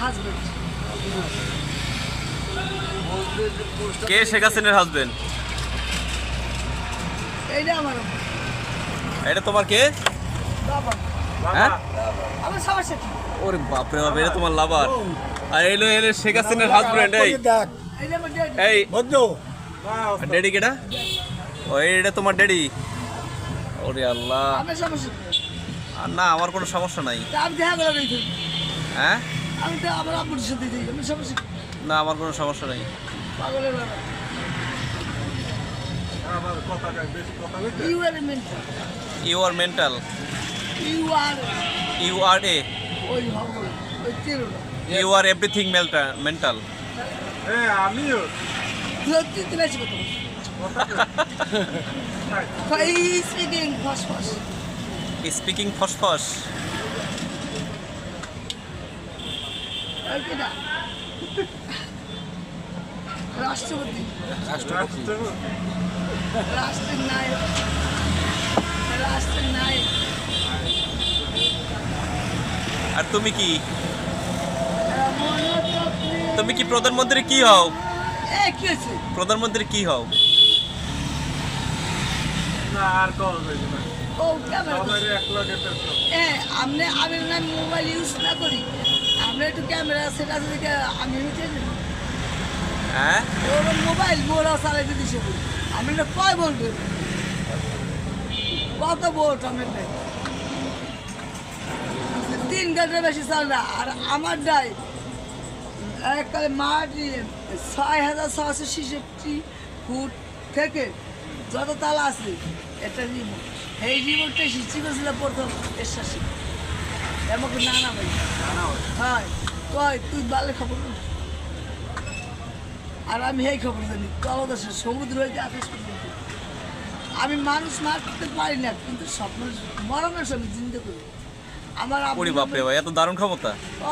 Husband. কে শেখ হাসিনার husband? এইটা আমার এটা তোমার কে? বাবা, হ্যাঁ? আমার সমস্যা কি? ওরে বাপরে বাপ, এটা তোমার লাভার। আর এলো এলো শেখ হাসিনার হাজবেন্ড। এই এইটা আমার ড্যাডি। এই বন্ধু ড্যাডি কেটা? ও এটা তোমার ড্যাডি? ওরে আল্লাহ। আমার সমস্যা কি? আর না, আমার কোনো সমস্যা নাই। তা আমি দেখা করে দিই। হ্যাঁ? আমি তো আমার আব্বুর সাথে দিই। আমার সমস্যা কি? না, আমার কোনো সমস্যা নাই। পাগলের বাবা। You are a mental. You are mental. You are you are a. ওই ভগবান, ওই তেরোটা। You are everything mental. আমিও তুই বেশি কথা বল। এই স্পিকিং ফসফস। স্পিকিং ফসফস। আর কেটা? রাষ্ট্রপতি, রাষ্ট্রের নায়ক, রাষ্ট্রের নায়ক। আর তুমি কি? এমন তকলিফ। তুমি কি প্রধানমন্ত্রী কি হও? কি হয়েছে? প্রধানমন্ত্রী কি হও? আর কল হইছে না ও ক্যামেরা। আমাদের 1 লাখের পেছন আমি না মোবাইল ইউজ না করি, আমরা একটু ক্যামেরা সেটা দিকে আমি হচ্ছে হ্যাঁ? ওর মোবাইল মোড়া চালাইতে দিছে। আমি না কয় ভোল্ট, কত ভোল্ট আমি নেই, 3 ঘন্টা বেশি চাল না। আর আমার ডাই এককালে মাটি 6,666 ফুট থেকে যত তালা আছে একটা রিমোট। এই রিমোটটা সৃষ্টি করেছিল প্রথম এসে আমাকে নানা ভাই। হ্যাঁ, কয় তুই বালে খবর না। আর আমি এই খবর জানি তলদেশের সমুদ্র হইতে আকাশ পর্যন্ত। আমি মানুষ মারতে পারি না, কিন্তু স্বপ্ন মরণের সঙ্গে চিন্তা করি। আমার ওরে বাপরে ভাই, এত দারুণ ক্ষমতা। ও